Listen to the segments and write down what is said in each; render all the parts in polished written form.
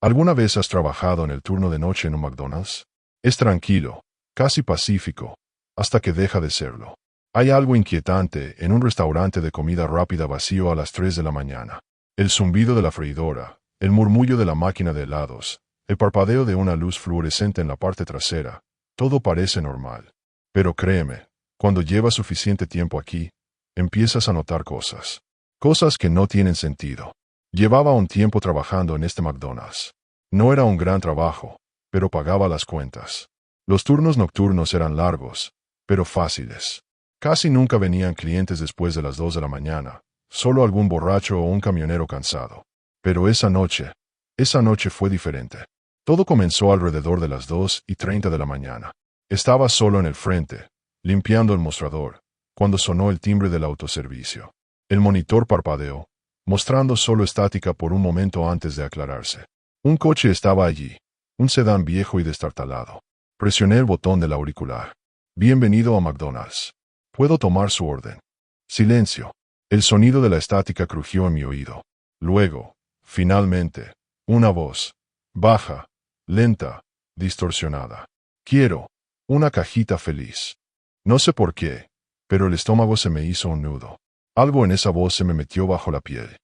¿Alguna vez has trabajado en el turno de noche en un McDonald's? Es tranquilo, casi pacífico, hasta que deja de serlo. Hay algo inquietante en un restaurante de comida rápida vacío a las 3 de la mañana. El zumbido de la freidora, el murmullo de la máquina de helados, el parpadeo de una luz fluorescente en la parte trasera, todo parece normal. Pero créeme, cuando llevas suficiente tiempo aquí, empiezas a notar cosas. Cosas que no tienen sentido. Llevaba un tiempo trabajando en este McDonald's. No era un gran trabajo, pero pagaba las cuentas. Los turnos nocturnos eran largos, pero fáciles. Casi nunca venían clientes después de las 2 de la mañana, solo algún borracho o un camionero cansado. Pero esa noche fue diferente. Todo comenzó alrededor de las 2:30 de la mañana. Estaba solo en el frente, limpiando el mostrador, cuando sonó el timbre del autoservicio. El monitor parpadeó, mostrando solo estática por un momento antes de aclararse. Un coche estaba allí, un sedán viejo y destartalado. Presioné el botón del auricular. Bienvenido a McDonald's. ¿Puedo tomar su orden? Silencio. El sonido de la estática crujió en mi oído. Luego, finalmente, una voz, baja, lenta, distorsionada. Quiero una cajita feliz. No sé por qué, pero el estómago se me hizo un nudo. Algo en esa voz se me metió bajo la piel.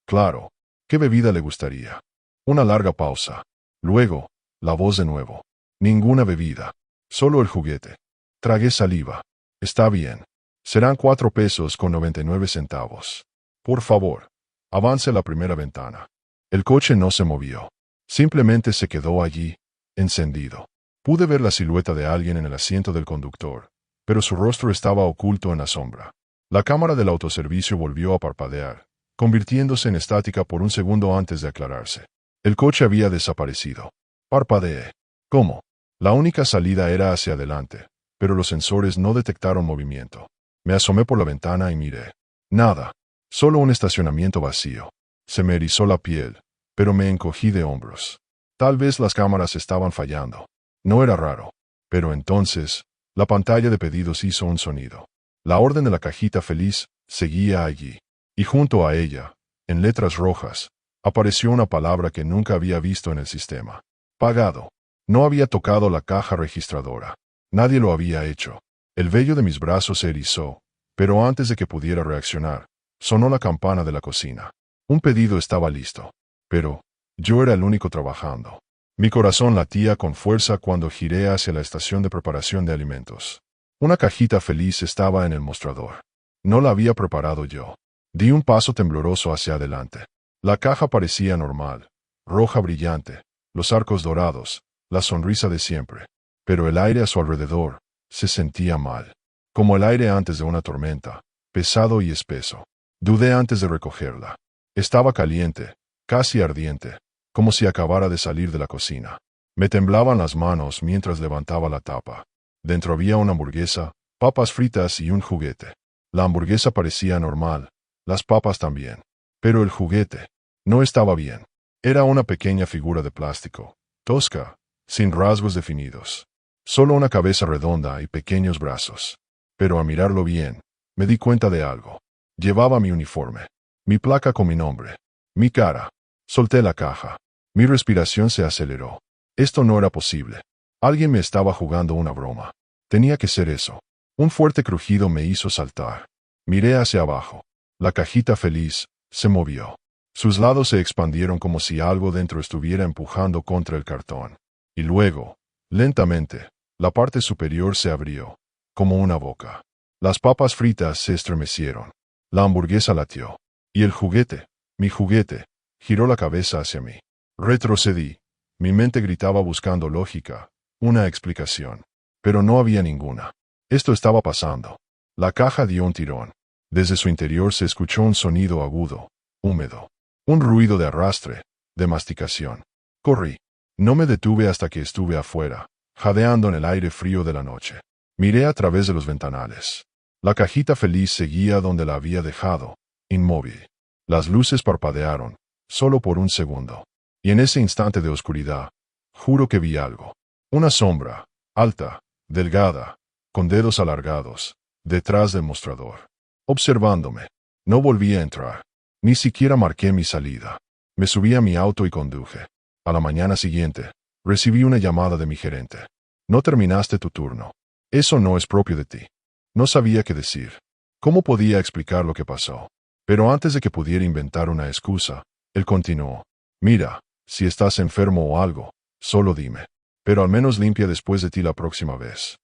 Claro. ¿Qué bebida le gustaría? Una larga pausa. Luego, la voz de nuevo. Ninguna bebida. Solo el juguete. Tragué saliva. Está bien. Serán 4 pesos con 99 centavos. Por favor, avance a la primera ventana. El coche no se movió. Simplemente se quedó allí, encendido. Pude ver la silueta de alguien en el asiento del conductor, pero su rostro estaba oculto en la sombra. La cámara del autoservicio volvió a parpadear, convirtiéndose en estática por un segundo antes de aclararse. El coche había desaparecido. Parpadeé. ¿Cómo? La única salida era hacia adelante, pero los sensores no detectaron movimiento. Me asomé por la ventana y miré. Nada. Solo un estacionamiento vacío. Se me erizó la piel, pero me encogí de hombros. Tal vez las cámaras estaban fallando. No era raro. Pero entonces, la pantalla de pedidos hizo un sonido. La orden de la cajita feliz seguía allí. Y junto a ella, en letras rojas, apareció una palabra que nunca había visto en el sistema. Pagado. No había tocado la caja registradora. Nadie lo había hecho. El vello de mis brazos se erizó, pero antes de que pudiera reaccionar, sonó la campana de la cocina. Un pedido estaba listo. Pero yo era el único trabajando. Mi corazón latía con fuerza cuando giré hacia la estación de preparación de alimentos. Una cajita feliz estaba en el mostrador. No la había preparado yo. Di un paso tembloroso hacia adelante. La caja parecía normal, roja brillante, los arcos dorados, la sonrisa de siempre. Pero el aire a su alrededor se sentía mal. Como el aire antes de una tormenta, pesado y espeso. Dudé antes de recogerla. Estaba caliente, casi ardiente, como si acabara de salir de la cocina. Me temblaban las manos mientras levantaba la tapa. Dentro había una hamburguesa, papas fritas y un juguete. La hamburguesa parecía normal, las papas también. Pero el juguete no estaba bien. Era una pequeña figura de plástico, tosca, sin rasgos definidos. Solo una cabeza redonda y pequeños brazos. Pero al mirarlo bien, me di cuenta de algo. Llevaba mi uniforme, mi placa con mi nombre, mi cara. Solté la caja. Mi respiración se aceleró. Esto no era posible. Alguien me estaba jugando una broma. Tenía que ser eso. Un fuerte crujido me hizo saltar. Miré hacia abajo. La cajita feliz se movió. Sus lados se expandieron como si algo dentro estuviera empujando contra el cartón. Y luego, lentamente, la parte superior se abrió, como una boca. Las papas fritas se estremecieron. La hamburguesa latió. Y el juguete, mi juguete, giró la cabeza hacia mí. Retrocedí. Mi mente gritaba buscando lógica, una explicación. Pero no había ninguna. Esto estaba pasando. La caja dio un tirón. Desde su interior se escuchó un sonido agudo, húmedo. Un ruido de arrastre, de masticación. Corrí. No me detuve hasta que estuve afuera, jadeando en el aire frío de la noche. Miré a través de los ventanales. La cajita feliz seguía donde la había dejado, inmóvil. Las luces parpadearon, solo por un segundo. Y en ese instante de oscuridad, juro que vi algo. Una sombra, alta, delgada, con dedos alargados, detrás del mostrador. Observándome. No volví a entrar. Ni siquiera marqué mi salida. Me subí a mi auto y conduje. A la mañana siguiente, recibí una llamada de mi gerente. No terminaste tu turno. Eso no es propio de ti. No sabía qué decir. ¿Cómo podía explicar lo que pasó? Pero antes de que pudiera inventar una excusa, él continuó. Mira, si estás enfermo o algo, solo dime. Pero al menos limpia después de ti la próxima vez.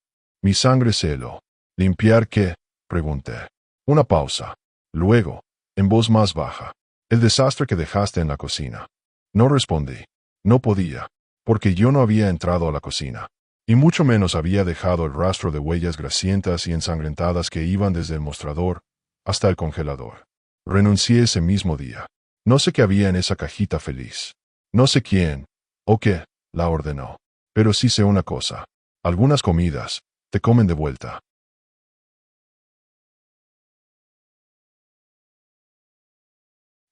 Mi sangre se heló. ¿Limpiar qué? Pregunté. Una pausa. Luego, en voz más baja. El desastre que dejaste en la cocina. No respondí. No podía, porque yo no había entrado a la cocina. Y mucho menos había dejado el rastro de huellas grasientas y ensangrentadas que iban desde el mostrador hasta el congelador. Renuncié ese mismo día. No sé qué había en esa cajita feliz. No sé quién o qué la ordenó. Pero sí sé una cosa. Algunas comidas te comen de vuelta.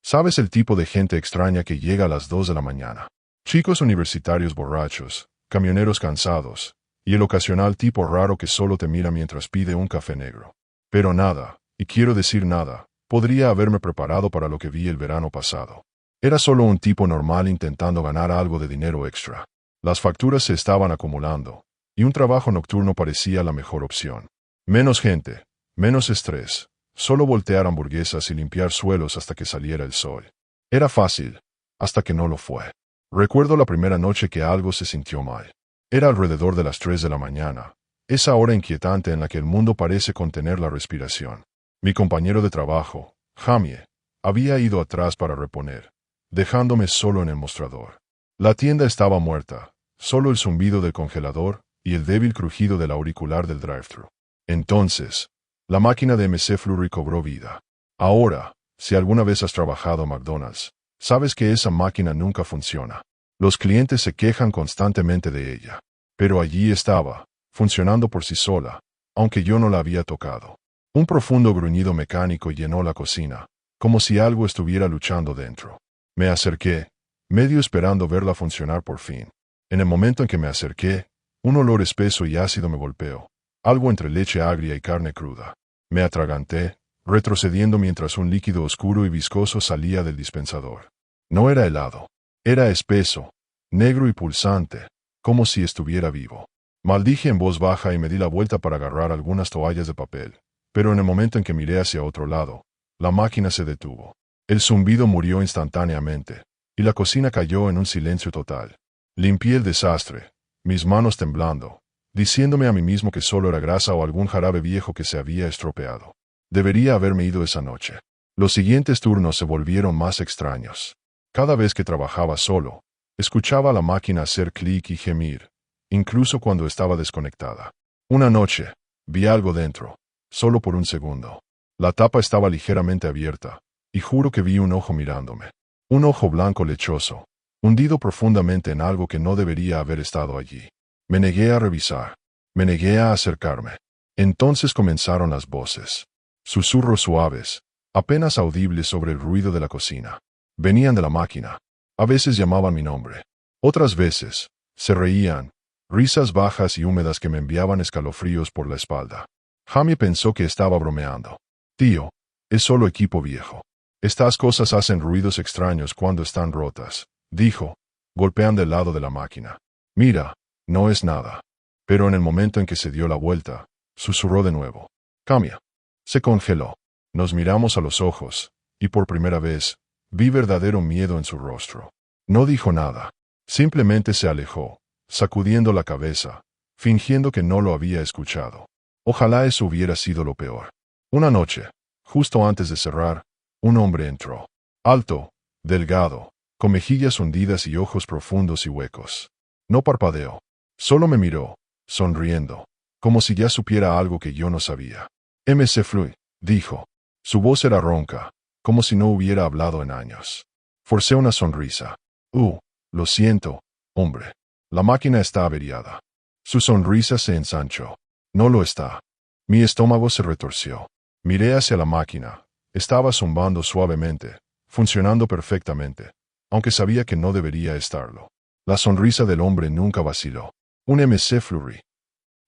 ¿Sabes el tipo de gente extraña que llega a las 2 de la mañana? Chicos universitarios borrachos, camioneros cansados, y el ocasional tipo raro que solo te mira mientras pide un café negro. Pero nada, y quiero decir nada, podría haberme preparado para lo que vi el verano pasado. Era solo un tipo normal intentando ganar algo de dinero extra. Las facturas se estaban acumulando, y un trabajo nocturno parecía la mejor opción. Menos gente, menos estrés, solo voltear hamburguesas y limpiar suelos hasta que saliera el sol. Era fácil, hasta que no lo fue. Recuerdo la primera noche que algo se sintió mal. Era alrededor de las 3 de la mañana, esa hora inquietante en la que el mundo parece contener la respiración. Mi compañero de trabajo, Jamie, había ido atrás para reponer, dejándome solo en el mostrador. La tienda estaba muerta, solo el zumbido del congelador y el débil crujido del auricular del drive-thru. Entonces, la máquina de MC Flurry cobró vida. Ahora, si alguna vez has trabajado en McDonald's, sabes que esa máquina nunca funciona. Los clientes se quejan constantemente de ella. Pero allí estaba, funcionando por sí sola, aunque yo no la había tocado. Un profundo gruñido mecánico llenó la cocina, como si algo estuviera luchando dentro. Me acerqué, medio esperando verla funcionar por fin. En el momento en que me acerqué, un olor espeso y ácido me golpeó, algo entre leche agria y carne cruda. Me atraganté, retrocediendo mientras un líquido oscuro y viscoso salía del dispensador. No era helado. Era espeso, negro y pulsante, como si estuviera vivo. Maldije en voz baja y me di la vuelta para agarrar algunas toallas de papel, pero en el momento en que miré hacia otro lado, la máquina se detuvo. El zumbido murió instantáneamente, y la cocina cayó en un silencio total. Limpié el desastre, mis manos temblando, diciéndome a mí mismo que solo era grasa o algún jarabe viejo que se había estropeado. Debería haberme ido esa noche. Los siguientes turnos se volvieron más extraños. Cada vez que trabajaba solo, escuchaba a la máquina hacer clic y gemir, incluso cuando estaba desconectada. Una noche, vi algo dentro, solo por un segundo. La tapa estaba ligeramente abierta, y juro que vi un ojo mirándome. Un ojo blanco lechoso, hundido profundamente en algo que no debería haber estado allí. Me negué a revisar. Me negué a acercarme. Entonces comenzaron las voces. Susurros suaves, apenas audibles sobre el ruido de la cocina. Venían de la máquina. A veces llamaban mi nombre. Otras veces, se reían, risas bajas y húmedas que me enviaban escalofríos por la espalda. Jamie pensó que estaba bromeando. Tío, es solo equipo viejo. Estas cosas hacen ruidos extraños cuando están rotas, dijo, golpeando el lado de la máquina. Mira, no es nada. Pero en el momento en que se dio la vuelta, susurró de nuevo. Cambia. Se congeló. Nos miramos a los ojos, y por primera vez, vi verdadero miedo en su rostro. No dijo nada. Simplemente se alejó, sacudiendo la cabeza, fingiendo que no lo había escuchado. Ojalá eso hubiera sido lo peor. Una noche, justo antes de cerrar, un hombre entró. Alto, delgado, con mejillas hundidas y ojos profundos y huecos. No parpadeó. Solo me miró, sonriendo, como si ya supiera algo que yo no sabía. MC Flurry, dijo. Su voz era ronca, como si no hubiera hablado en años. Forcé una sonrisa. Lo siento, hombre. La máquina está averiada. Su sonrisa se ensanchó. No lo está. Mi estómago se retorció. Miré hacia la máquina. Estaba zumbando suavemente, funcionando perfectamente, aunque sabía que no debería estarlo. La sonrisa del hombre nunca vaciló. Un MC Flurry.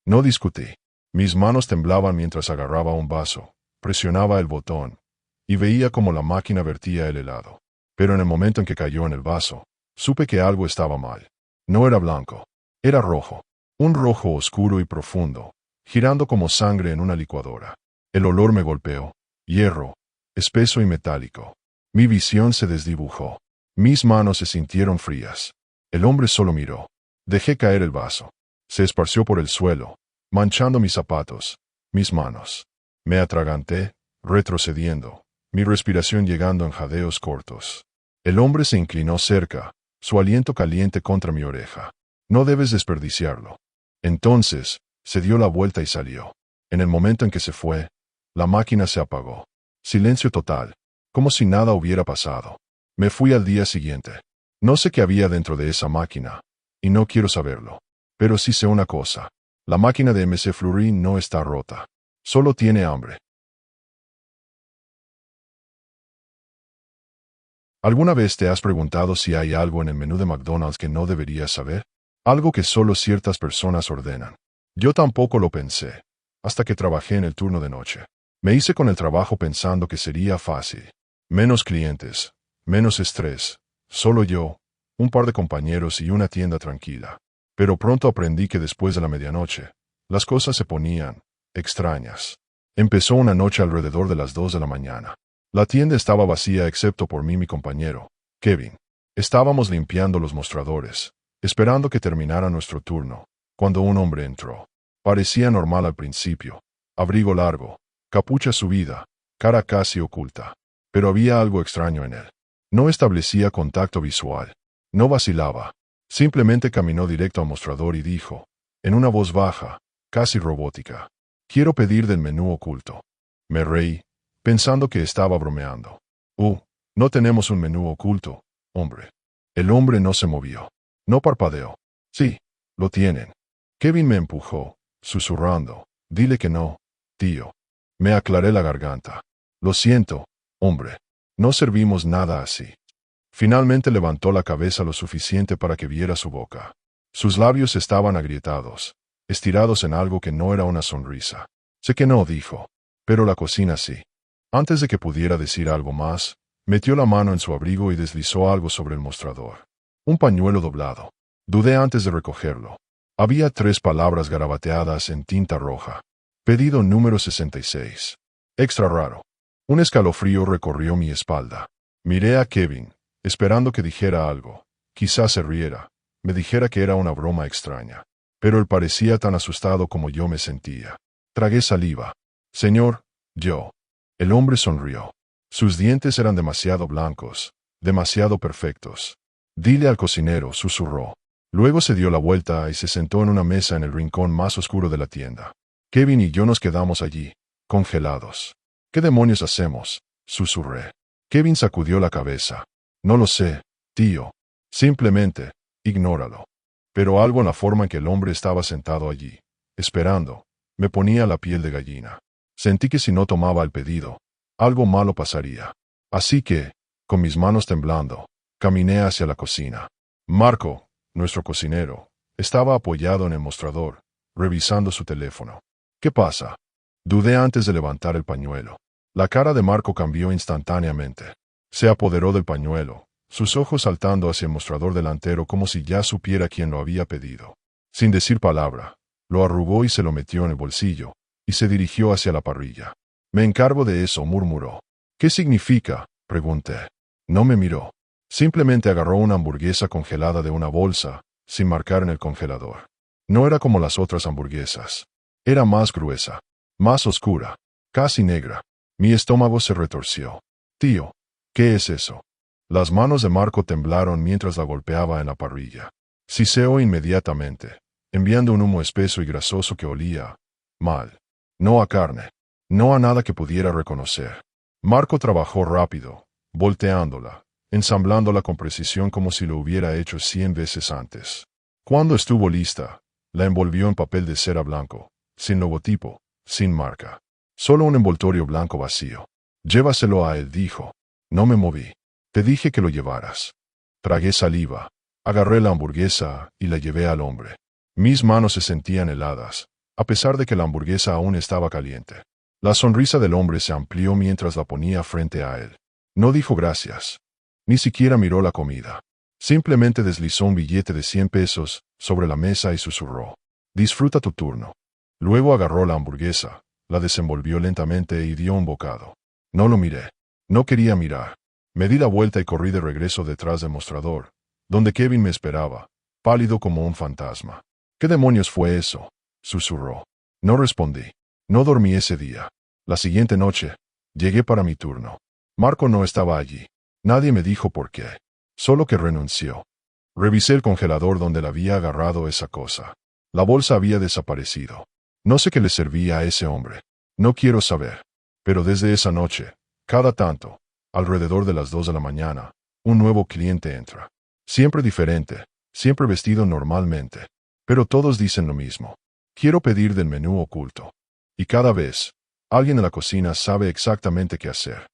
No discutí. Mis manos temblaban mientras agarraba un vaso, presionaba el botón, y veía cómo la máquina vertía el helado. Pero en el momento en que cayó en el vaso, Supe que algo estaba mal. No era blanco. Era rojo. Un rojo oscuro y profundo, girando como sangre en una licuadora. El olor me golpeó. Hierro, espeso y metálico. Mi visión se desdibujó. Mis manos se sintieron frías. El hombre solo miró. Dejé caer el vaso. Se esparció por el suelo, manchando mis zapatos, mis manos. Me atraganté, retrocediendo, mi respiración llegando en jadeos cortos. El hombre se inclinó cerca, su aliento caliente contra mi oreja. No debes desperdiciarlo. Entonces, se dio la vuelta y salió. En el momento en que se fue, la máquina se apagó. Silencio total, como si nada hubiera pasado. Me fui al día siguiente. No sé qué había dentro de esa máquina, y no quiero saberlo. Pero sí sé una cosa. La máquina de MC Fleury no está rota. Solo tiene hambre. ¿Alguna vez te has preguntado si hay algo en el menú de McDonald's que no deberías saber? Algo que solo ciertas personas ordenan. Yo tampoco lo pensé, hasta que trabajé en el turno de noche. Me hice con el trabajo pensando que sería fácil. Menos clientes, menos estrés, solo yo, un par de compañeros y una tienda tranquila. Pero pronto aprendí que después de la medianoche, las cosas se ponían extrañas. Empezó una noche alrededor de las 2 de la mañana. La tienda estaba vacía excepto por mí y mi compañero, Kevin. Estábamos limpiando los mostradores, esperando que terminara nuestro turno, cuando un hombre entró. Parecía normal al principio. Abrigo largo, capucha subida, cara casi oculta. Pero había algo extraño en él. No establecía contacto visual. No vacilaba. Simplemente caminó directo al mostrador y dijo, en una voz baja, casi robótica, «Quiero pedir del menú oculto». Me reí, pensando que estaba bromeando. No tenemos un menú oculto, hombre». El hombre no se movió. No parpadeó. «Sí, lo tienen». Kevin me empujó, susurrando, «Dile que no, tío». Me aclaré la garganta. «Lo siento, hombre. No servimos nada así». Finalmente levantó la cabeza lo suficiente para que viera su boca. Sus labios estaban agrietados, estirados en algo que no era una sonrisa. «Sé que no», dijo. «Pero la cocina sí». Antes de que pudiera decir algo más, metió la mano en su abrigo y deslizó algo sobre el mostrador. Un pañuelo doblado. Dudé antes de recogerlo. Había 3 palabras garabateadas en tinta roja. Pedido número 66. Extra raro. Un escalofrío recorrió mi espalda. Miré a Kevin, esperando que dijera algo. Quizás se riera, me dijera que era una broma extraña. Pero él parecía tan asustado como yo me sentía. Tragué saliva. «Señor, yo». El hombre sonrió. Sus dientes eran demasiado blancos, demasiado perfectos. «Dile al cocinero», susurró. Luego se dio la vuelta y se sentó en una mesa en el rincón más oscuro de la tienda. Kevin y yo nos quedamos allí, congelados. «¿Qué demonios hacemos?», susurré. Kevin sacudió la cabeza. «No lo sé, tío. Simplemente, ignóralo». Pero algo en la forma en que el hombre estaba sentado allí, esperando, me ponía la piel de gallina. Sentí que si no tomaba el pedido, algo malo pasaría. Así que, con mis manos temblando, caminé hacia la cocina. Marco, nuestro cocinero, estaba apoyado en el mostrador, revisando su teléfono. «¿Qué pasa?». Dudé antes de levantar el pañuelo. La cara de Marco cambió instantáneamente. Se apoderó del pañuelo, sus ojos saltando hacia el mostrador delantero como si ya supiera quién lo había pedido. Sin decir palabra, lo arrugó y se lo metió en el bolsillo, y se dirigió hacia la parrilla. «Me encargo de eso», murmuró. «¿Qué significa?», pregunté. No me miró. Simplemente agarró una hamburguesa congelada de una bolsa, sin marcar en el congelador. No era como las otras hamburguesas. Era más gruesa, más oscura, casi negra. Mi estómago se retorció. «Tío, ¿qué es eso?». Las manos de Marco temblaron mientras la golpeaba en la parrilla. Siseó inmediatamente, enviando un humo espeso y grasoso que olía mal. No a carne, no a nada que pudiera reconocer. Marco trabajó rápido, volteándola, ensamblándola con precisión como si lo hubiera hecho 100 veces antes. Cuando estuvo lista, la envolvió en papel de cera blanco, sin logotipo, sin marca. Solo un envoltorio blanco vacío. «Llévaselo a él», dijo. No me moví. «Te dije que lo llevaras». Tragué saliva. Agarré la hamburguesa y la llevé al hombre. Mis manos se sentían heladas, a pesar de que la hamburguesa aún estaba caliente. La sonrisa del hombre se amplió mientras la ponía frente a él. No dijo gracias. Ni siquiera miró la comida. Simplemente deslizó un billete de 100 pesos sobre la mesa y susurró: «Disfruta tu turno». Luego agarró la hamburguesa, la desenvolvió lentamente y dio un bocado. No lo miré. No quería mirar. Me di la vuelta y corrí de regreso detrás del mostrador, donde Kevin me esperaba, pálido como un fantasma. «¿Qué demonios fue eso?», susurró. No respondí. No dormí ese día. La siguiente noche, llegué para mi turno. Marco no estaba allí. Nadie me dijo por qué. Solo que renunció. Revisé el congelador donde le había agarrado esa cosa. La bolsa había desaparecido. No sé qué le servía a ese hombre. No quiero saber. Pero desde esa noche, cada tanto, alrededor de las 2 de la mañana, un nuevo cliente entra. Siempre diferente, siempre vestido normalmente. Pero todos dicen lo mismo. Quiero pedir del menú oculto. Y cada vez, alguien en la cocina sabe exactamente qué hacer.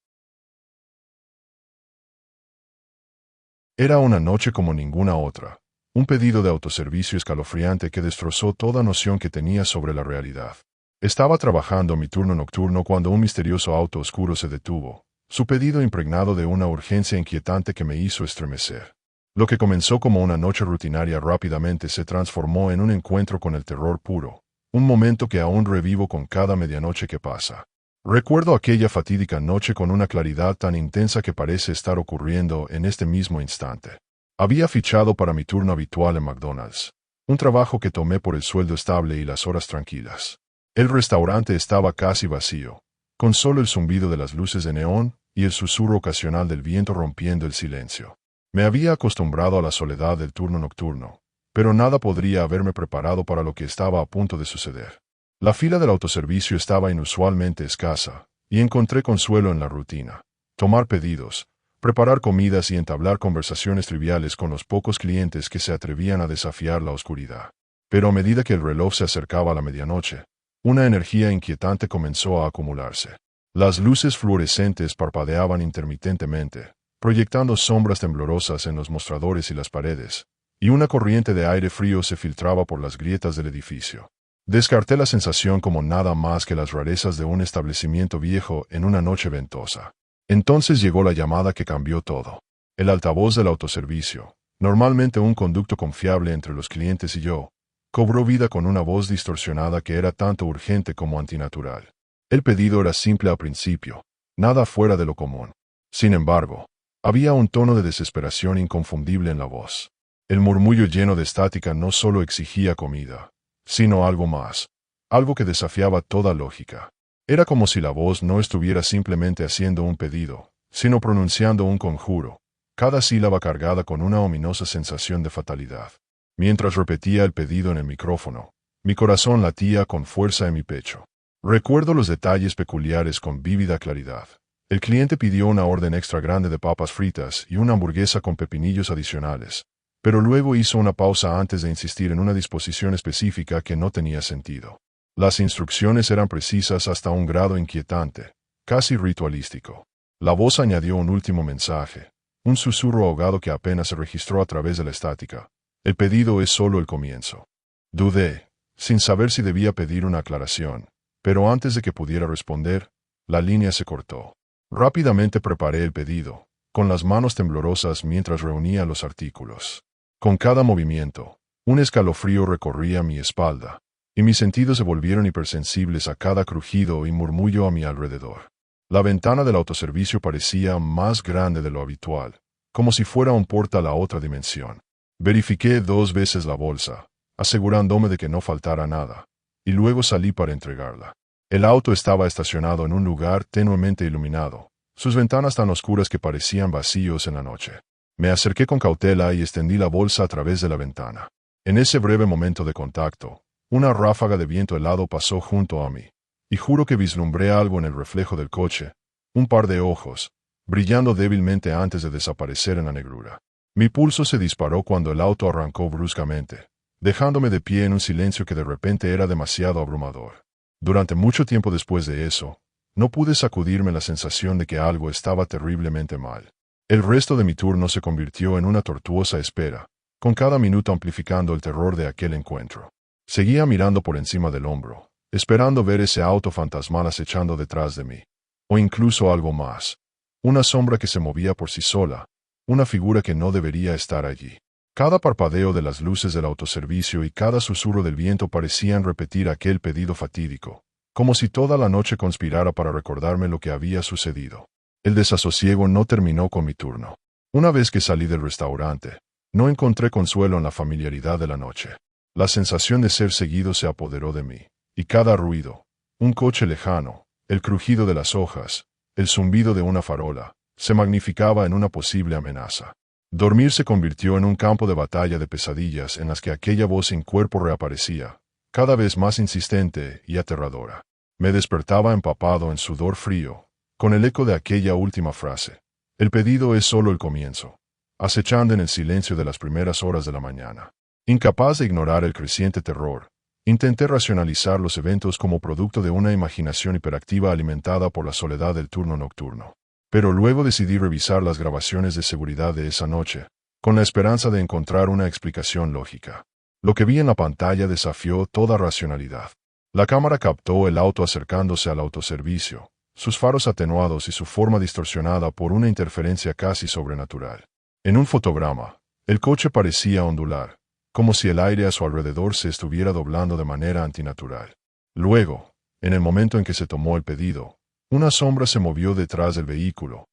Era una noche como ninguna otra. Un pedido de autoservicio escalofriante que destrozó toda noción que tenía sobre la realidad. Estaba trabajando mi turno nocturno cuando un misterioso auto oscuro se detuvo, su pedido impregnado de una urgencia inquietante que me hizo estremecer. Lo que comenzó como una noche rutinaria rápidamente se transformó en un encuentro con el terror puro, un momento que aún revivo con cada medianoche que pasa. Recuerdo aquella fatídica noche con una claridad tan intensa que parece estar ocurriendo en este mismo instante. Había fichado para mi turno habitual en McDonald's, un trabajo que tomé por el sueldo estable y las horas tranquilas. El restaurante estaba casi vacío, con solo el zumbido de las luces de neón y el susurro ocasional del viento rompiendo el silencio. Me había acostumbrado a la soledad del turno nocturno, pero nada podría haberme preparado para lo que estaba a punto de suceder. La fila del autoservicio estaba inusualmente escasa, y encontré consuelo en la rutina. Tomar pedidos, preparar comidas y entablar conversaciones triviales con los pocos clientes que se atrevían a desafiar la oscuridad. Pero a medida que el reloj se acercaba a la medianoche, una energía inquietante comenzó a acumularse. Las luces fluorescentes parpadeaban intermitentemente, proyectando sombras temblorosas en los mostradores y las paredes, y una corriente de aire frío se filtraba por las grietas del edificio. Descarté la sensación como nada más que las rarezas de un establecimiento viejo en una noche ventosa. Entonces llegó la llamada que cambió todo. El altavoz del autoservicio, normalmente un conducto confiable entre los clientes y yo, cobró vida con una voz distorsionada que era tanto urgente como antinatural. El pedido era simple al principio, nada fuera de lo común. Sin embargo, había un tono de desesperación inconfundible en la voz. El murmullo lleno de estática no solo exigía comida, sino algo más, algo que desafiaba toda lógica. Era como si la voz no estuviera simplemente haciendo un pedido, sino pronunciando un conjuro, cada sílaba cargada con una ominosa sensación de fatalidad. Mientras repetía el pedido en el micrófono, mi corazón latía con fuerza en mi pecho. Recuerdo los detalles peculiares con vívida claridad. El cliente pidió una orden extra grande de papas fritas y una hamburguesa con pepinillos adicionales, pero luego hizo una pausa antes de insistir en una disposición específica que no tenía sentido. Las instrucciones eran precisas hasta un grado inquietante, casi ritualístico. La voz añadió un último mensaje, un susurro ahogado que apenas se registró a través de la estática. El pedido es solo el comienzo. Dudé, sin saber si debía pedir una aclaración, pero antes de que pudiera responder, la línea se cortó. Rápidamente preparé el pedido, con las manos temblorosas mientras reunía los artículos. Con cada movimiento, un escalofrío recorría mi espalda, y mis sentidos se volvieron hipersensibles a cada crujido y murmullo a mi alrededor. La ventana del autoservicio parecía más grande de lo habitual, como si fuera un portal a otra dimensión. Verifiqué 2 veces la bolsa, asegurándome de que no faltara nada, y luego salí para entregarla. El auto estaba estacionado en un lugar tenuemente iluminado, sus ventanas tan oscuras que parecían vacíos en la noche. Me acerqué con cautela y extendí la bolsa a través de la ventana. En ese breve momento de contacto, una ráfaga de viento helado pasó junto a mí, y juro que vislumbré algo en el reflejo del coche, un par de ojos, brillando débilmente antes de desaparecer en la negrura. Mi pulso se disparó cuando el auto arrancó bruscamente, dejándome de pie en un silencio que de repente era demasiado abrumador. Durante mucho tiempo después de eso, no pude sacudirme la sensación de que algo estaba terriblemente mal. El resto de mi turno se convirtió en una tortuosa espera, con cada minuto amplificando el terror de aquel encuentro. Seguía mirando por encima del hombro, esperando ver ese auto fantasmal acechando detrás de mí. O incluso algo más. Una sombra que se movía por sí sola, una figura que no debería estar allí. Cada parpadeo de las luces del autoservicio y cada susurro del viento parecían repetir aquel pedido fatídico, como si toda la noche conspirara para recordarme lo que había sucedido. El desasosiego no terminó con mi turno. Una vez que salí del restaurante, no encontré consuelo en la familiaridad de la noche. La sensación de ser seguido se apoderó de mí, y cada ruido, un coche lejano, el crujido de las hojas, el zumbido de una farola, se magnificaba en una posible amenaza. Dormir se convirtió en un campo de batalla de pesadillas en las que aquella voz sin cuerpo reaparecía, cada vez más insistente y aterradora. Me despertaba empapado en sudor frío, con el eco de aquella última frase. El pedido es solo el comienzo, acechando en el silencio de las primeras horas de la mañana. Incapaz de ignorar el creciente terror, intenté racionalizar los eventos como producto de una imaginación hiperactiva alimentada por la soledad del turno nocturno. Pero luego decidí revisar las grabaciones de seguridad de esa noche, con la esperanza de encontrar una explicación lógica. Lo que vi en la pantalla desafió toda racionalidad. La cámara captó el auto acercándose al autoservicio, sus faros atenuados y su forma distorsionada por una interferencia casi sobrenatural. En un fotograma, el coche parecía ondular, como si el aire a su alrededor se estuviera doblando de manera antinatural. Luego, en el momento en que se tomó el pedido, una sombra se movió detrás del vehículo,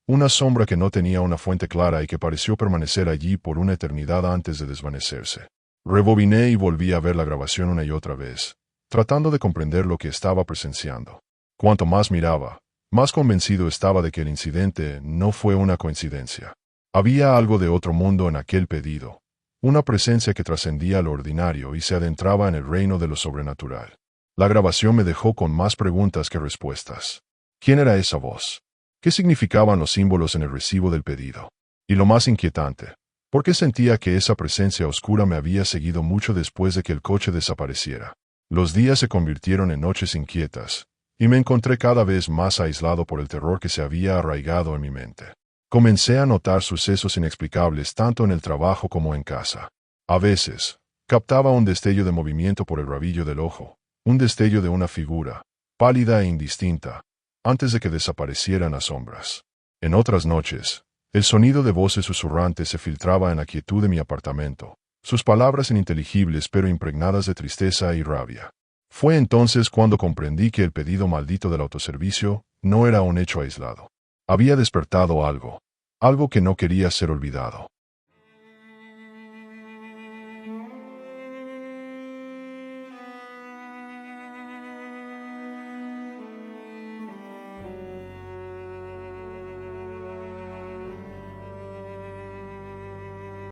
una sombra que no tenía una fuente clara y que pareció permanecer allí por una eternidad antes de desvanecerse. Rebobiné y volví a ver la grabación una y otra vez, tratando de comprender lo que estaba presenciando. Cuanto más miraba, más convencido estaba de que el incidente no fue una coincidencia. Había algo de otro mundo en aquel pedido, una presencia que trascendía lo ordinario y se adentraba en el reino de lo sobrenatural. La grabación me dejó con más preguntas que respuestas. ¿Quién era esa voz? ¿Qué significaban los símbolos en el recibo del pedido? Y lo más inquietante, ¿por qué sentía que esa presencia oscura me había seguido mucho después de que el coche desapareciera? Los días se convirtieron en noches inquietas, y me encontré cada vez más aislado por el terror que se había arraigado en mi mente. Comencé a notar sucesos inexplicables tanto en el trabajo como en casa. A veces, captaba un destello de movimiento por el rabillo del ojo, un destello de una figura, pálida e indistinta, antes de que desaparecieran las sombras. En otras noches, el sonido de voces susurrantes se filtraba en la quietud de mi apartamento, sus palabras ininteligibles pero impregnadas de tristeza y rabia. Fue entonces cuando comprendí que el pedido maldito del autoservicio no era un hecho aislado. Había despertado algo que no quería ser olvidado.